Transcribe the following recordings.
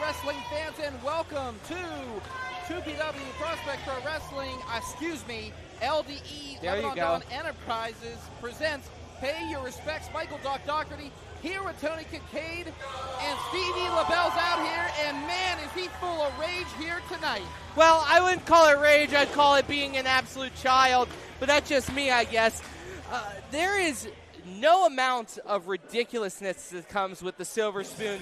wrestling fans, and welcome to 2PW Prospect Pro Wrestling, LDE Lebanon Dawn Enterprises presents Pay Your Respects. Michael Doc Doherty here with Tony Kincaid, and Stevie LaBelle's out here, and man, is he full of rage here tonight. Well, I wouldn't call it rage, I'd call it being an absolute child, but that's just me, I guess. There is no amount of ridiculousness that comes with the Silver Spoon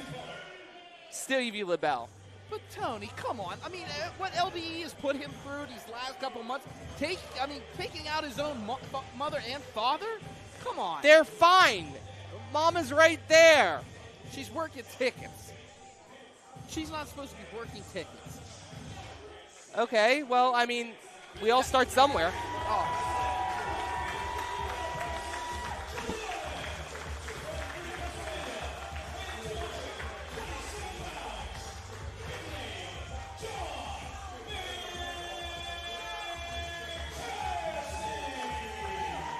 Stevie LaBelle. But Tony, come on. I mean, what LDE has put him through these last couple months, taking out his own mother and father? Come on. They're fine. Mama's right there. She's working tickets. She's not supposed to be working tickets. Okay, well, I mean, we all start somewhere. Oh.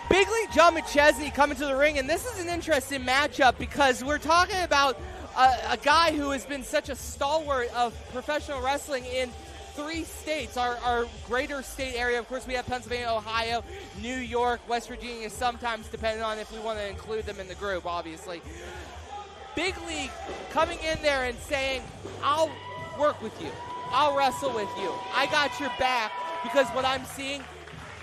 Big League John McChesney coming to the ring, and this is an interesting matchup because we're talking about a guy who has been such a stalwart of professional wrestling in 3 states, our greater state area. Of course, we have Pennsylvania, Ohio, New York, West Virginia, sometimes depending on if we want to include them in the group, obviously. Big League coming in there and saying, I'll work with you. I'll wrestle with you. I got your back, because what I'm seeing,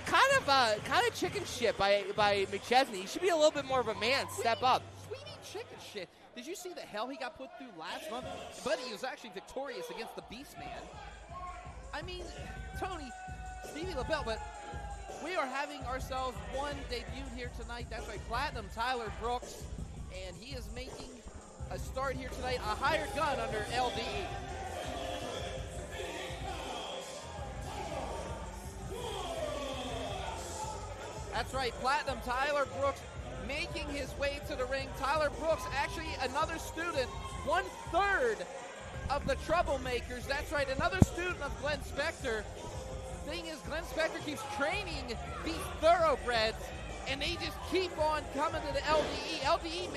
kind of chicken shit by McChesney. He should be a little bit more of a man. Step up. Sweetie chicken shit. Did you see the hell he got put through last month? But he was actually victorious against the Beast Man. I mean, Tony, Stevie LaBelle, but we are having ourselves one debut here tonight. That's right, Platinum Tyler Brooks, and he is making a start here tonight. A hired gun under LDE. That's right, Platinum Tyler Brooks making his way to the ring. Tyler Brooks, actually another student, 1/3 of the Troublemakers. That's right, another student of Glenn Spector. Thing is, Glenn Spector keeps training these thoroughbreds, and they just keep on coming to the LDE. LDE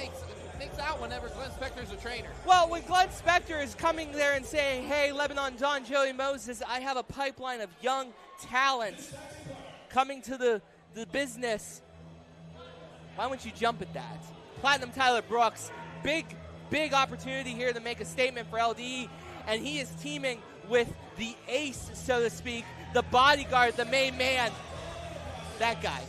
makes out whenever Glenn Spector's a trainer. Well, when Glenn Spector is coming there and saying, hey, Lebanon Don, Joey Moses, I have a pipeline of young talent coming to the business, why wouldn't you jump at that? Platinum Tyler Brooks, big opportunity here to make a statement for LDE, and he is teaming with the ace, so to speak, the bodyguard, the main man, that guy.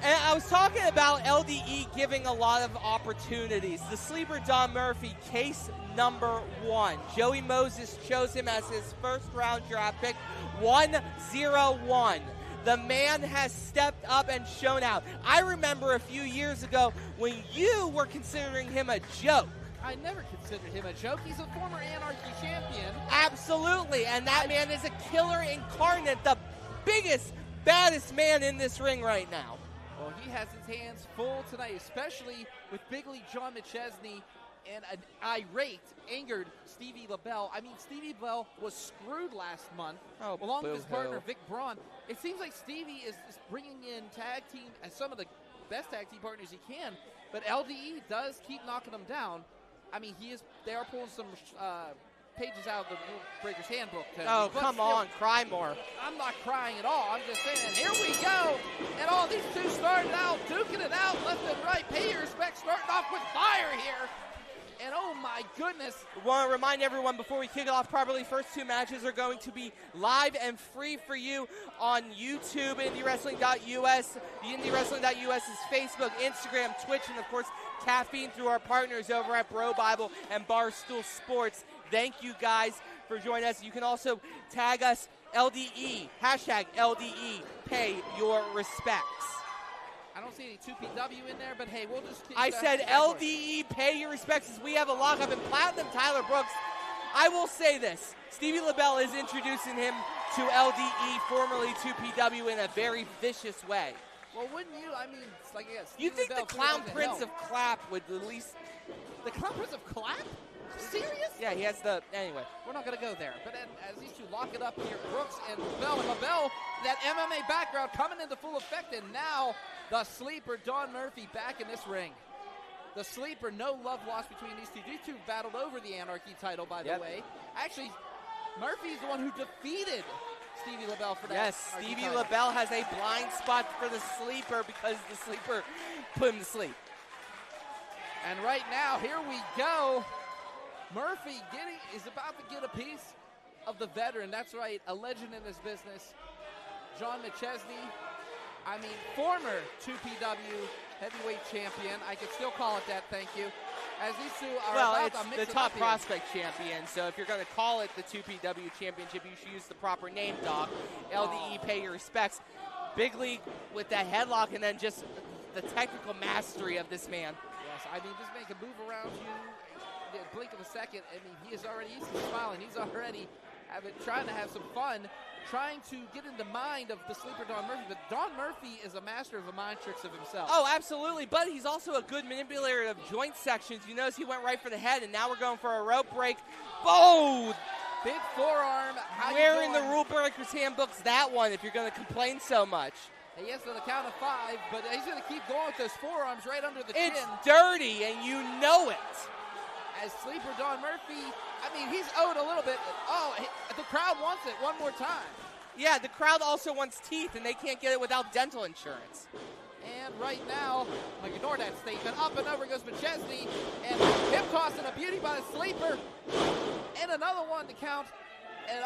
And I was talking about LDE giving a lot of opportunities. The sleeper Don Murphy, case number 1. Joey Moses chose him as his first-round draft pick, 101. The man has stepped up and shown out. I remember a few years ago when you were considering him a joke. I never considered him a joke. He's a former Anarchy champion. Absolutely, and that man is a killer incarnate, the biggest, baddest man in this ring right now. Well, he has his hands full tonight, especially with Big League John McChesney and an irate, angered Stevie LaBelle. I mean, Stevie LaBelle was screwed last month, along with his partner, Vic Braun. It seems like Stevie is bringing in tag team as some of the best tag team partners he can, but LDE does keep knocking them down. I mean, they are pulling some pages out of the Rule Breaker's Handbook. Oh, come on, cry more. I'm not crying at all. I'm just saying, here we go. And all these two started out, duking it out left and right. Pay your respect, starting off with fire here. And oh my goodness. I want to remind everyone before we kick it off properly, first 2 matches are going to be live and free for you on YouTube, IndyWrestling.us. The IndyWrestling.us is Facebook, Instagram, Twitch, and of course, Caffeine through our partners over at Bro Bible and Barstool Sports. Thank you guys for joining us. You can also tag us LDE, hashtag LDE, pay your respects. I don't see any 2PW in there, but hey, we'll just keep I said LDE, pay your respects, as we have a lockup in Platinum Tyler Brooks. I will say this, Stevie LaBelle is introducing him to LDE, formerly 2PW, in a very vicious way. Well, wouldn't you? I mean, it's like, you think the Clown Prince of Clap would at least... The Clown Prince of Clap? serious? Yeah, he has the, anyway. We're not going to go there. But then, as these two lock it up here, Brooks and LaBelle. And LaBelle, that MMA background coming into full effect. And now the sleeper, Don Murphy, back in this ring. The sleeper, no love lost between these two. These two battled over the Anarchy title, by the way. Actually, Murphy's the one who defeated Stevie LaBelle for that. Yes, Stevie LaBelle has a blind spot for the sleeper because the sleeper put him to sleep. And right now, here we go. Murphy is about to get a piece of the veteran. That's right, a legend in this business. John McChesney, former 2PW heavyweight champion. I could still call it that, thank you. As these two are about to mix it up. It's the top prospect champion, so if you're going to call it the 2PW championship, you should use the proper name, Doc. LDE, pay your respects. Big League with that headlock and then just the technical mastery of this man. Yes, just make a move around you. The blink of a second, he's smiling. He's already trying to have some fun, trying to get in the mind of the sleeper Don Murphy. But Don Murphy is a master of the mind tricks of himself. Oh, absolutely. But he's also a good manipulator of joint sections. You notice he went right for the head, and now we're going for a rope break. Boom! Big forearm. Where in the Rule Breakers handbook's that one if you're going to complain so much? He gets to the count of 5, but he's going to keep going with those forearms right under the chin. It's dirty, and you know it. As sleeper Don Murphy, he's owed a little bit. Oh, the crowd wants it one more time. Yeah, the crowd also wants teeth, and they can't get it without dental insurance. And right now, ignore that statement. Up and over goes McChesney, and him tossing a beauty by the sleeper. And another one to count. And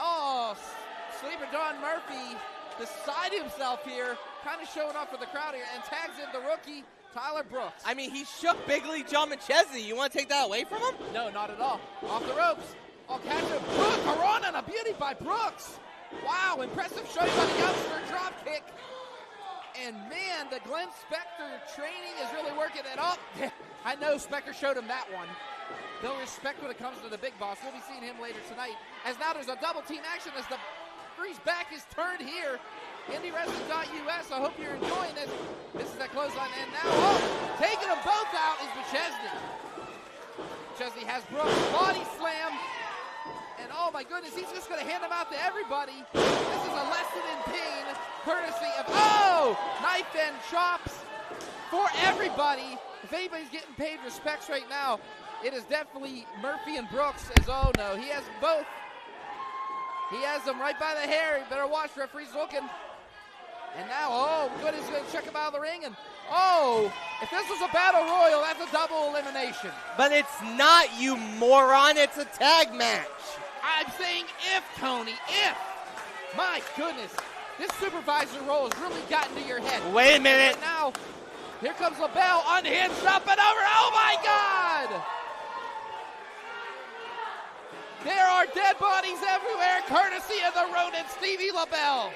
sleeper Don Murphy beside himself here, kind of showing up for the crowd here, and tags in the rookie, Tyler Brooks. He shook Big League John McChesney. You want to take that away from him? No, not at all. Off the ropes. Catch him. Corona and a beauty by Brooks. Wow, impressive showing by the youngster. Drop kick. And man, the Glenn Spector training is really working it up. I know Spector showed him that one. They'll respect when it comes to the big boss. We'll be seeing him later tonight. As now there's a double team action as the referee's back is turned here. IndyWrestling.us. I hope you're enjoying this. This is that clothesline, and now taking them both out is McChesney. McChesney has Brooks body slam, and oh my goodness, he's just going to hand them out to everybody. This is a lesson in pain, courtesy of knife and chops for everybody. If anybody's getting paid respects right now, it is definitely Murphy and Brooks. He has both. He has them right by the hair. You better watch, referee's looking. And now, goodness, he's going to check him out of the ring. And, if this was a battle royal, that's a double elimination. But it's not, you moron. It's a tag match. I'm saying if, Tony, if. My goodness, this supervisor role has really gotten to your head. Wait a minute. And now, here comes LaBelle, unhinged, up and over. Oh, my God. There are dead bodies everywhere, courtesy of the rodent Stevie LaBelle.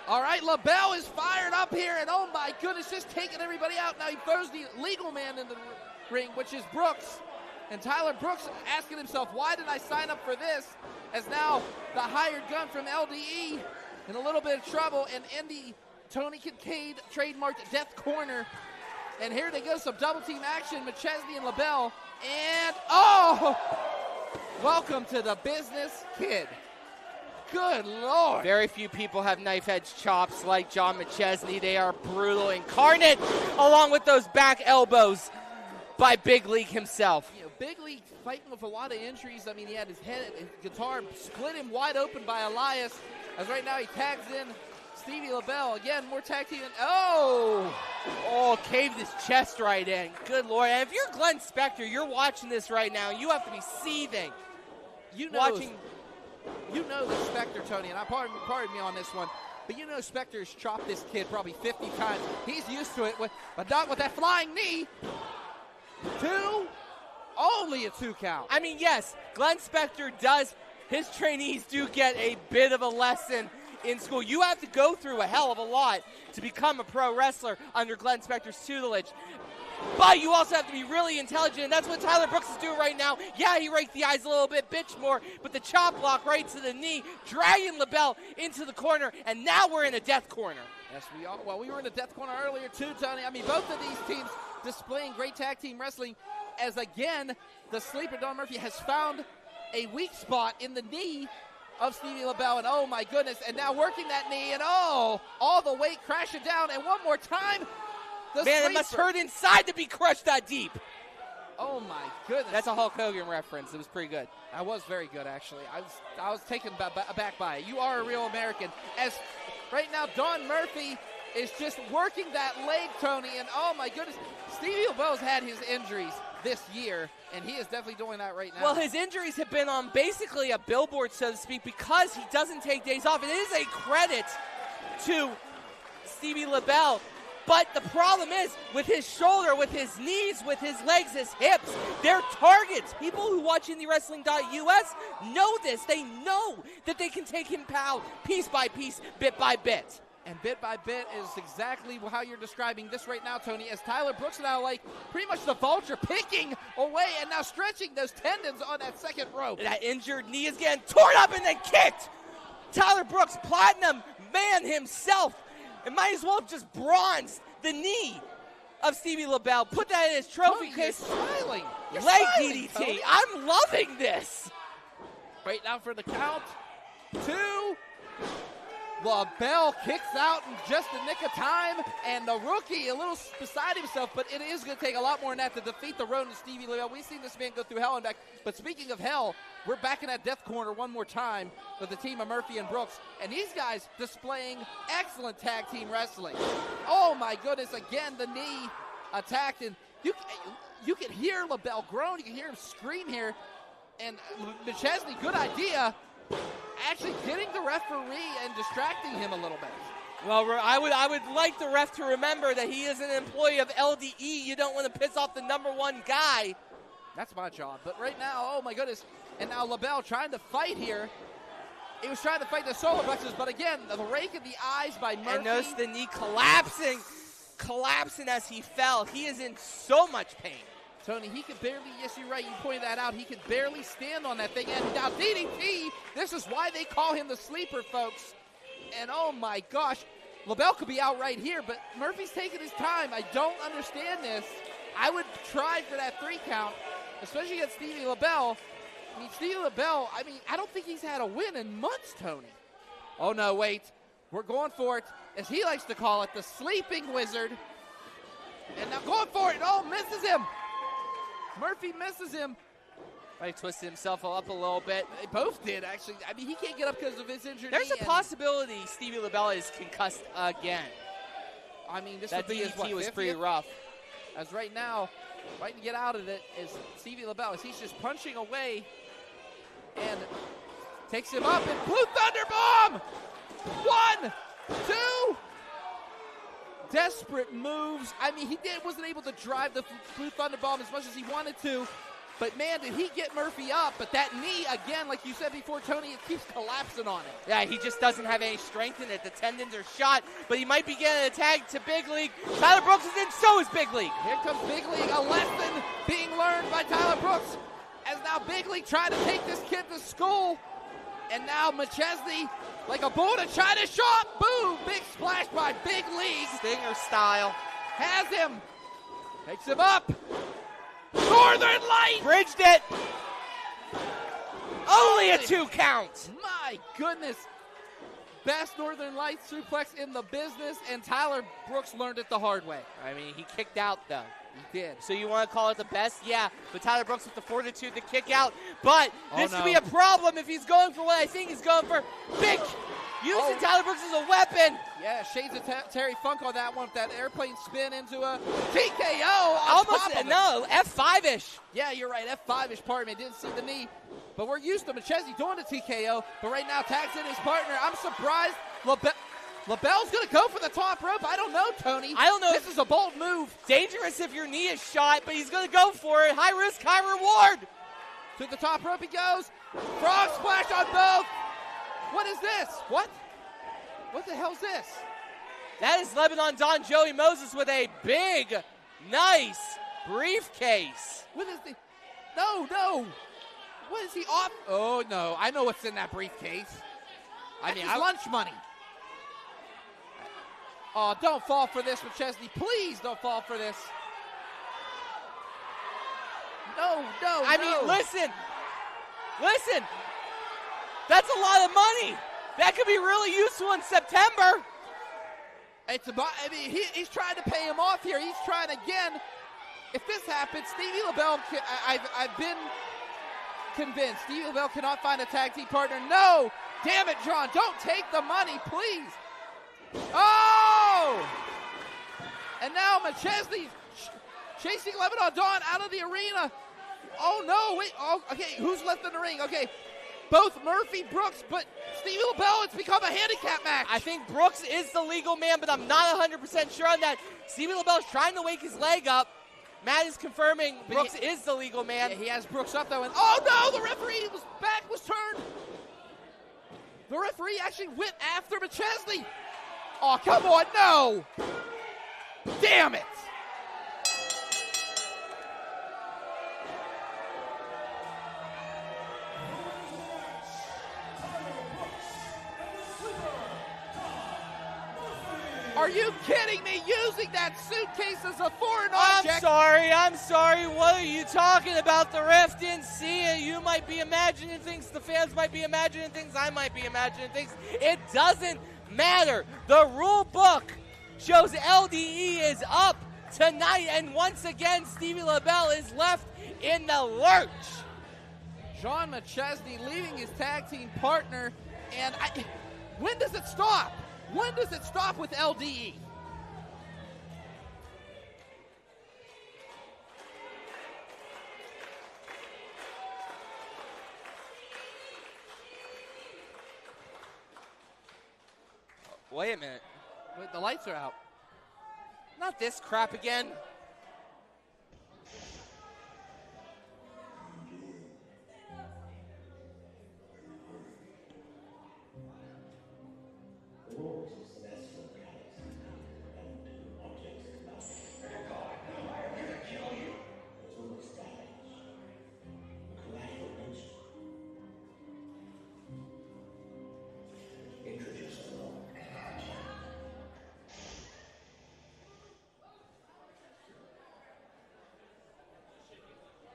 All right, LaBelle is fired up here, and oh my goodness, just taking everybody out. Now he throws the legal man in the ring, which is Brooks. And Tyler Brooks asking himself, why did I sign up for this? As now the hired gun from LDE in a little bit of trouble, and Tony Kincaid trademarked Death Corner. And here they go, some double team action, McChesney and LaBelle. And, welcome to the business, kid. Good Lord. Very few people have knife edge chops like John McChesney. They are brutal incarnate, along with those back elbows by Big League himself. Big League fighting with a lot of injuries. He had his head, his guitar split him wide open by Elias. As right now he tags in Stevie LaBelle. Again, more tag team. Caved his chest right in. Good Lord. And if you're Glenn Spector, you're watching this right now. You have to be seething. You know the Spector, Tony, and pardon me on this one, but Spector's chopped this kid probably 50 times. He's used to it, but not with that flying knee. Only a 2 count. Yes, Glenn Spector his trainees do get a bit of a lesson in school. You have to go through a hell of a lot to become a pro wrestler under Glenn Spector's tutelage. But you also have to be really intelligent, and that's what Tyler Brooks is doing right now. Yeah, he raked the eyes a little bit, bitch more, but the chop block right to the knee, dragging LaBelle into the corner, and now we're in a death corner. Yes, we are. Well, we were in the Death Corner earlier, too, Tony. I mean, both of these teams displaying great tag team wrestling as, again, the sleeper, Don Murphy, has found a weak spot in the knee of Stevie LaBelle, and oh, my goodness, and now working that knee, and oh, all the weight crashing down, and one more time, the Man, sleeper. it must hurt inside to be crushed that deep. Oh, my goodness. That's a Hulk Hogan reference. It was pretty good. I was very good, actually. I was taken aback by it. You are a real American. As right now, Don Murphy is just working that leg, Tony, and oh, my goodness, Stevie LaBelle's had his injuries this year, and he is definitely doing that right now. Well, his injuries have been on basically a billboard, so to speak, because he doesn't take days off. It is a credit to Stevie LaBelle. But the problem is, with his shoulder, with his knees, with his legs, his hips, they're targets. People who watch IndyWrestling.us know this. They know that they can take him out piece by piece, bit by bit. And bit by bit is exactly how you're describing this right now, Tony, as Tyler Brooks now, like, pretty much the vulture picking away and now stretching those tendons on that second rope. That injured knee is getting torn up and then kicked. Tyler Brooks, platinum man himself, it might as well have just bronzed the knee of Stevie LaBelle. Put that in his trophy case. Smiling. You're Leg smiling, DDT. Tony. I'm loving this. Right now for the count. 2. LaBelle kicks out in just the nick of time, and the rookie a little beside himself, but it is going to take a lot more than that to defeat the Ronin Stevie LaBelle. We've seen this man go through hell and back, but speaking of hell, we're back in that Death Corner one more time with the team of Murphy and Brooks, and these guys displaying excellent tag team wrestling. Oh my goodness, again the knee attacked, and you can hear LaBelle groan, you can hear him scream here, and McChesney, good idea, actually getting the referee and distracting him a little bit. Well, I would like the ref to remember that he is an employee of LDE. You don't want to piss off the number one guy. That's my job. But right now, oh my goodness, and now LaBelle trying to fight here. He was trying to fight the solar plexus, but again, the rake in the eyes by Murphy. And notice the knee collapsing as he fell. He is in so much pain. Tony, he could barely, yes, you're right, you pointed that out, he could barely stand on that thing. And now DDT, this is why they call him the sleeper, folks. And oh my gosh, LaBelle could be out right here, but Murphy's taking his time. I don't understand this. I would try for that 3 count, especially against Stevie LaBelle. I mean, Stevie LaBelle, I don't think he's had a win in months, Tony. Oh no, wait, we're going for it, as he likes to call it, the sleeping wizard. And now going for it, oh, misses him. Murphy misses him. He twisted himself up a little bit. They both did, actually. I mean, he can't get up because of his injury. There's a possibility Stevie LaBelle is concussed again. I mean, this that would be his, DDT was 50th? pretty rough. As right now, right to get out of it is Stevie LaBelle, as he's just punching away and takes him up and Blue Thunder Bomb! 1, 2. Desperate moves. I mean, he wasn't able to drive the Blue Thunder Bomb as much as he wanted to. But, man, did he get Murphy up. But that knee, again, like you said before, Tony, it keeps collapsing on him. Yeah, he just doesn't have any strength in it. The tendons are shot, but he might be getting a tag to Big League. Tyler Brooks is in, so is Big League. Here comes Big League, a lesson being learned by Tyler Brooks. As now Big League trying to take this kid to school. And now McChesney, like a bull in a China shop. Boom! Big splash by Big League. Stinger style. Has him. Takes him up. Northern Light! Bridged it. Only a 2 count. My goodness. Best Northern Light suplex in the business, and Tyler Brooks learned it the hard way. I mean, he kicked out, though. He did. So you want to call it the best? Yeah, but Tyler Brooks with the fortitude to kick out. But this could be a problem if he's going for what I think he's going for. Big using Tyler Brooks as a weapon. Yeah, shades of Terry Funk on that one. That airplane spin into a TKO. Almost, no, F5-ish. Yeah, you're right, F5-ish, pardon me. Didn't see the knee. But we're used to McChesney doing the TKO. But right now, tags in his partner. I'm surprised LaBelle's going to go for the top rope. I don't know, Tony. I don't know. This is a bold move. Dangerous if your knee is shot, but he's going to go for it. High risk, high reward. To the top rope he goes. Frog splash on both. What is this? What? What the hell's this? That is Lebanon Don Joey Moses with a big, nice briefcase. What is the... No. What is he off? Oh, no. I know what's in that briefcase. Lunch money. Oh, don't fall for this, McChesney. Please don't fall for this. No. I mean, listen. That's a lot of money. That could be really useful in September. He's trying to pay him off here. He's trying again. If this happens, Stevie LaBelle, I've been convinced Stevie LaBelle cannot find a tag team partner. No! Damn it, John. Don't take the money, please. Oh! And now McChesney chasing Lebanon Dawn out of the arena. Oh, no. Wait. Oh, okay. Who's left in the ring? Okay. Both Murphy, Brooks, but Stevie LaBelle, it's become a handicap match. I think Brooks is the legal man, but I'm not 100% sure on that. Stevie LaBelle's trying to wake his leg up. Matt is confirming Brooks is the legal man. Yeah, he has Brooks up, though. And oh, no, the referee back was turned. The referee actually went after McChesney. Oh, come on, no. Damn it. Are you kidding me? Using that suitcase as a foreign object? I'm sorry. What are you talking about? The ref didn't see it. You might be imagining things. The fans might be imagining things. I might be imagining things. It doesn't matter. The rule book shows LDE is up tonight, and once again, Stevie LaBelle is left in the lurch. John McChesney leaving his tag team partner, and when does it stop? When does it stop with LDE? Wait a minute. Wait, the lights are out. Not this crap again.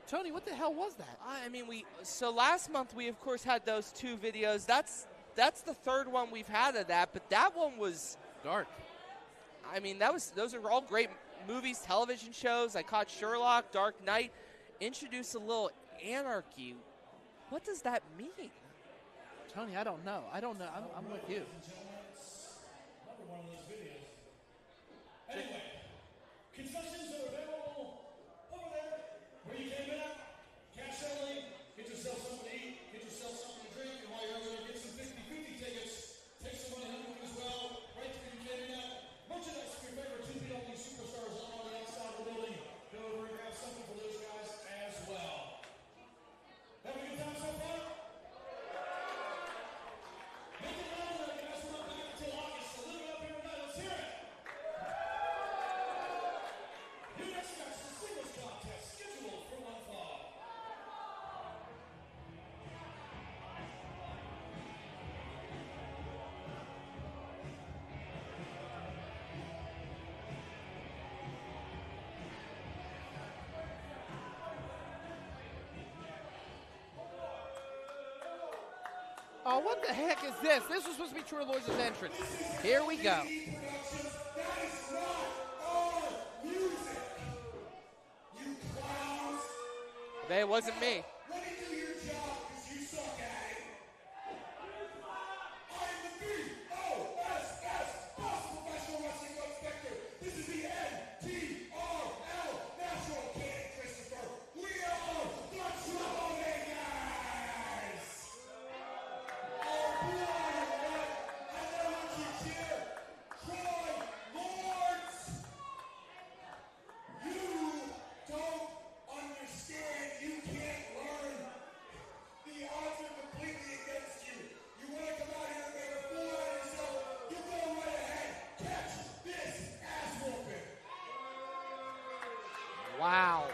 Tony, what the hell was that? I mean, so last month we of course had those two videos. That's the third one we've had of that, but that one was dark. I mean, those are all great movies, television shows. I caught Sherlock, Dark Knight, introduced a little anarchy. What does that mean? Tony, I don't know. I'm with you. Anyway, concessions are available over there where you came in. Cash only. Get yourself something to eat. Get yourself something to drink. And while you're over there, get some 50-50 tickets. Take some money home with you as well. Right where you came in. Merchandise for your favorite 2B superstars on the outside of the building. Go over and grab something for those guys as well. Having a good time so far? Make it loud, guys. We're not back until August. So live it up here tonight. Let's hear it. New next match, the singles contest, scheduled for 1 fall. Oh, what the heck is this? This was supposed to be Troy Loy's entrance. Here we go. That is not our music. You clowns. It wasn't me. Let me do your job because you suck at it. I'm the BOSS, Boss Professional Wrestling Inspector. This is the NTRL National King, Christopher. We are the Troublemakers. Our blood and red. I know what you cheer. Troy Lords. You don't understand. You can't learn. The odds are completely against you. You want to come out here and make a fool out of yourself? You go right ahead. Catch this ass whooping. Wow.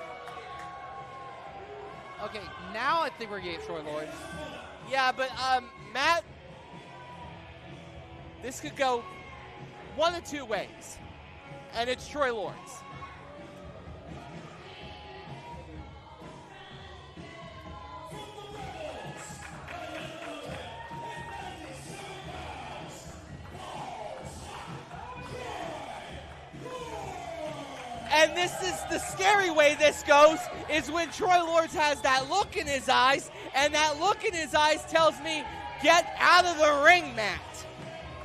Okay, now I think we're getting Troy Lloyd. Yeah, but Matt, this could go one of two ways, and it's Troy Lawrence. And this is the scary way this goes, is when Troy Lawrence has that look in his eyes, and that look in his eyes tells me, get out of the ring, Matt.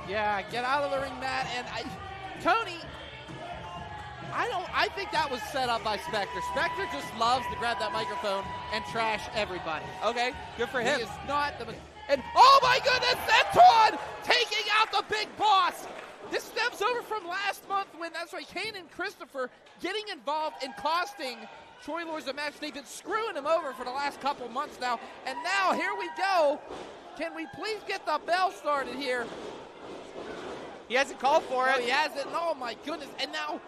Yeah, get out of the ring, Matt. And Tony, I think that was set up by Spectre. Spectre just loves to grab that microphone and trash everybody. Okay, good for him. He is not the... And, oh my goodness, Antoine taking out the big boss. This stems over from last month when, that's right, Kane and Christopher getting involved in costing Troy Lawrence a match. They've been screwing him over for the last couple months now. And now, here we go. Can we please get the bell started here? He hasn't called for it. No, he hasn't. Oh, my goodness. And now,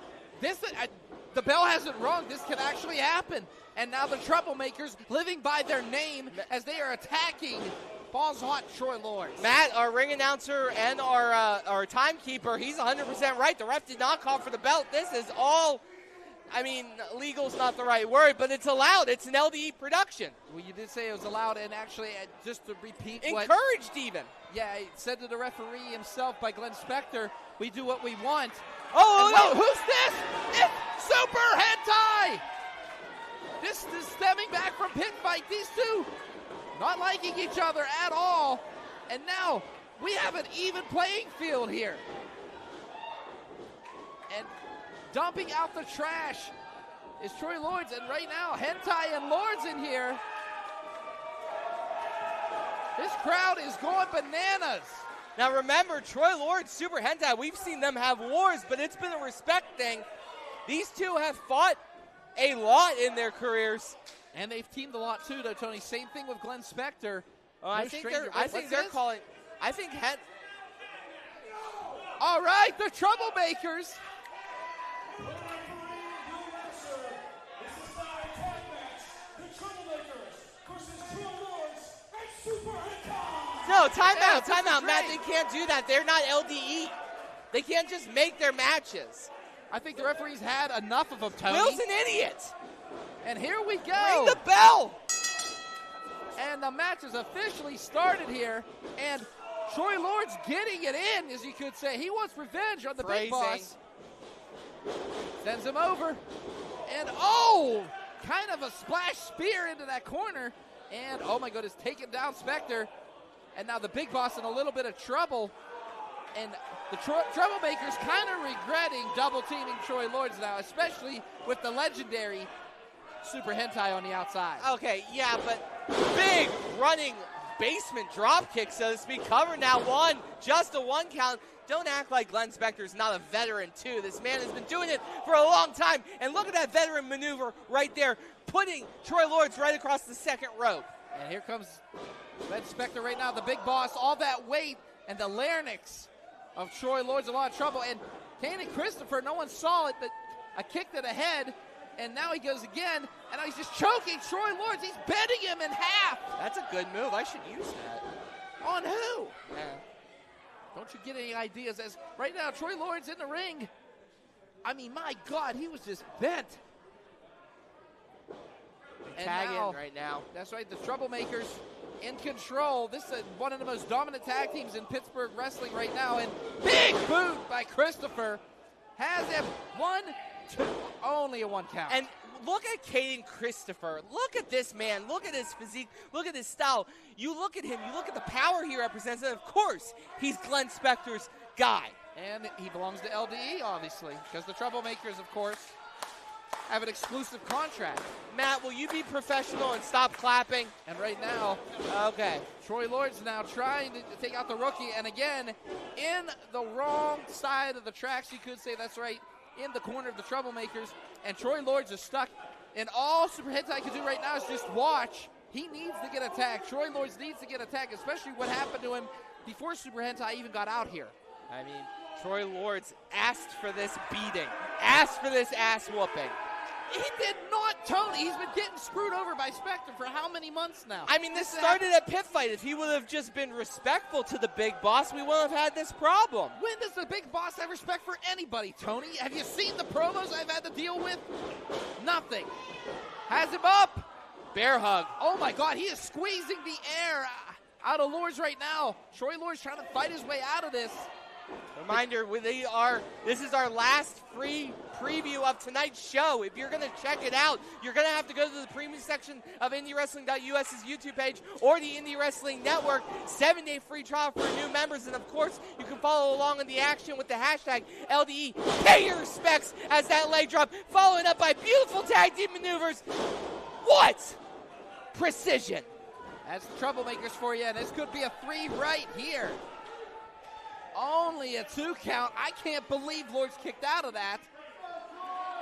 the bell hasn't rung. This could actually happen. And now the Troublemakers living by their name as they are attacking Balls Hot Troy Lawrence. Matt, our ring announcer and our timekeeper, he's 100% right. The ref did not call for the belt. This is all, I mean, legal's not the right word, but it's allowed. It's an LDE production. Well, you did say it was allowed, and actually, just to repeat encouraged even. Yeah, he said to the referee himself by Glenn Spector, we do what we want. Oh, who's this? It's Super Hentai! This is stemming back from pit fight. These two not liking each other at all. And now we have an even playing field here. And dumping out the trash is Troy Lawrence. And right now, Hentai and Lawrence in here. This crowd is going bananas. Now remember, Troy Lawrence, Super Hentai, we've seen them have wars, but it's been a respect thing. These two have fought a lot in their careers. And they've teamed a lot too, though, Tony. Same thing with Glenn Spector. I think they're calling. I think all right, the Troublemakers. No, timeout, Matt. They can't do that. They're not LDE. They can't just make their matches. I think the referee's had enough of them, Tony. Will's an idiot. And here we go. Ring the bell. And the match is officially started here. And Troy Lawrence getting it in, as you could say. He wants revenge on the big boss. Sends him over. And, kind of a splash spear into that corner. And, oh my goodness, taking down Spectre. And now the big boss in a little bit of trouble. And the Troublemakers kind of regretting double-teaming Troy Lawrence now, especially with the legendary Super Hentai on the outside. Okay, yeah, but big running basement drop kick, so to speak. Cover now one, just a one count. Don't act like Glenn Spector's not a veteran, too. This man has been doing it for a long time. And look at that veteran maneuver right there, putting Troy Lawrence right across the second rope. And here comes Glenn Spector right now, the big boss, all that weight and the larynx of Troy Lawrence, a lot of trouble. And Kane and Christopher, no one saw it, but a kick to the head. And now he goes again, and now he's just choking Troy Lawrence. He's bending him in half. That's a good move. I should use that. On who? Yeah. Don't you get any ideas? As right now, Troy Lawrence in the ring. I mean, my God, he was just bent. And tagging right now. That's right, the Troublemakers in control. This is one of the most dominant tag teams in Pittsburgh wrestling right now. And big boot by Christopher has him 1, 2, only a one count. And look at Caden Christopher. Look at this man. Look at his physique. Look at his style. You look at him. You look at the power he represents. And, of course, he's Glenn Spector's guy. And he belongs to LDE, obviously, because the Troublemakers, of course, have an exclusive contract. Matt, will you be professional and stop clapping? And right now, okay, Troy Lawrence now trying to take out the rookie. And again, in the wrong side of the tracks, you could say. That's right, in the corner of the Troublemakers. And Troy Lawrence is stuck. And all Super Hentai can do right now is just watch. He needs to get attacked. Troy Lawrence needs to get attacked, especially what happened to him before Super Hentai even got out here. I mean, Troy Lawrence asked for this beating, asked for this ass whooping. He did not, Tony. He's been getting screwed over by Spectre for how many months now? I mean, this started at Pit Fight. If he would have just been respectful to the big boss, we wouldn't have had this problem. When does the big boss have respect for anybody, Tony? Have you seen the promos I've had to deal with? Nothing. Has him up. Bear hug. Oh, my God. He is squeezing the air out of Lords right now. Troy Lords trying to fight his way out of this. Reminder, this is our last free preview of tonight's show. If you're going to check it out, you're going to have to go to the premium section of IndyWrestling.us's YouTube page or the Indie Wrestling Network. 7-day free trial for new members. And, of course, you can follow along in the action with the hashtag LDE. Pay your respects as that leg drop, followed up by beautiful tag team maneuvers. What precision. That's the Troublemakers for you, and this could be a 3 right here. Only a 2 count. I can't believe Lords kicked out of that.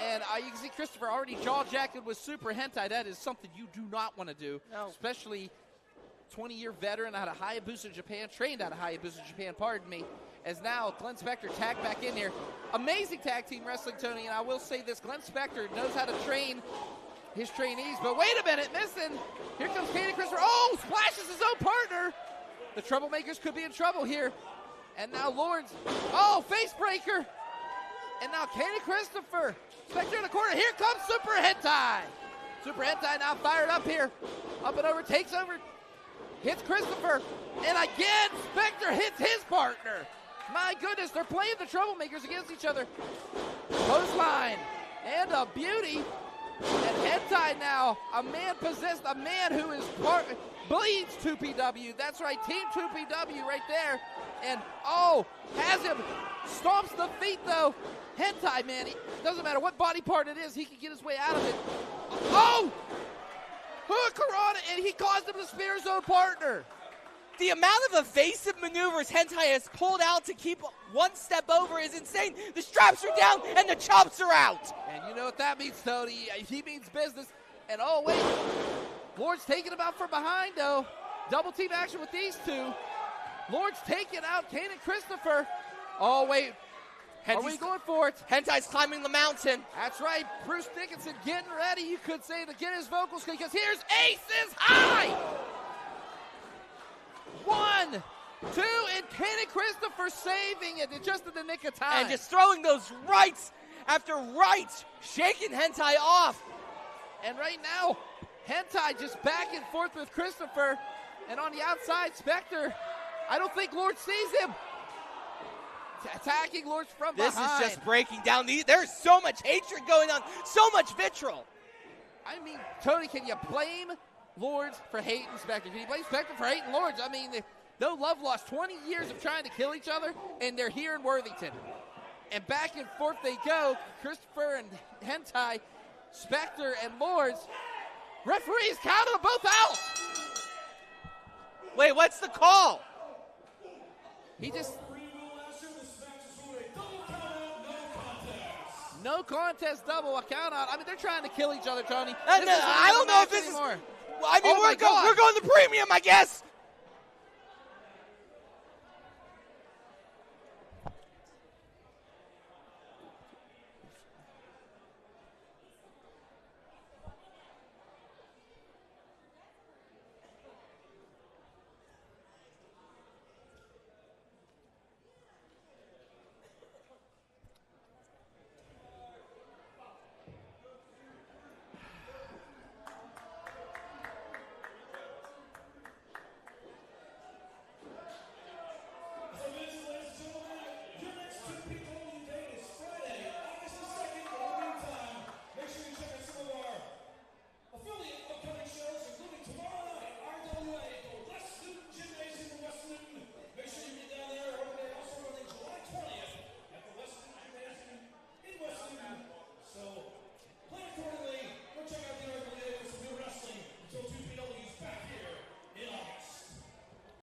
And you can see Christopher already jaw-jacked with Super Hentai. That is something you do not want to do, especially 20-year veteran out of Hayabusa, Japan, trained out of Hayabusa, Japan, pardon me, as now Glenn Spectre tagged back in here. Amazing tag team wrestling, Tony, and I will say this, Glenn Spectre knows how to train his trainees, but wait a minute, missing. Here comes Kane Christopher. Oh, splashes his own partner. The Troublemakers could be in trouble here. And now Lords, face breaker. And now Kane Christopher. Spectre in the corner, here comes Super Hentai. Super Hentai now fired up here. Up and over, takes over, hits Christopher. And again, Spectre hits his partner. My goodness, they're playing the Troublemakers against each other. Clothesline, and a beauty. And Hentai now, a man possessed, a man who is bleeds 2PW. That's right, Team 2PW right there. And, has him, stomps the feet though. Hentai, man, it doesn't matter what body part it is, he can get his way out of it. Hurricanrana, and he caused him to spear his own partner. The amount of evasive maneuvers Hentai has pulled out to keep one step over is insane. The straps are down and the chops are out. And you know what that means, Tony. He means business. And wait. Lord's taking him out from behind, though. Double team action with these two. Lord's taking out Kane and Christopher. Oh, wait. Are we going for it? Hentai's climbing the mountain. That's right. Bruce Dickinson getting ready, you could say, to get his vocals, because here's Aces High. 1, 2, and Kane Christopher saving it just in the nick of time. And just throwing those rights after rights, shaking Hentai off. And right now, Hentai just back and forth with Christopher. And on the outside, Spectre, I don't think Lord sees him. Attacking Lords from behind. This is just breaking down. There's so much hatred going on, so much vitriol. I mean, Tony, can you blame Lords for hating Spectre? Can you blame Spectre for hating Lords? I mean, no love lost. 20 years of trying to kill each other, and they're here in Worthington. And back and forth they go. Christopher and Hentai, Spectre and Lords. Referees counted them both out. Wait, what's the call? He just... No contest, double a count out. I mean, they're trying to kill each other, Tony. I don't know if this is... I mean, we're going to premium, I guess.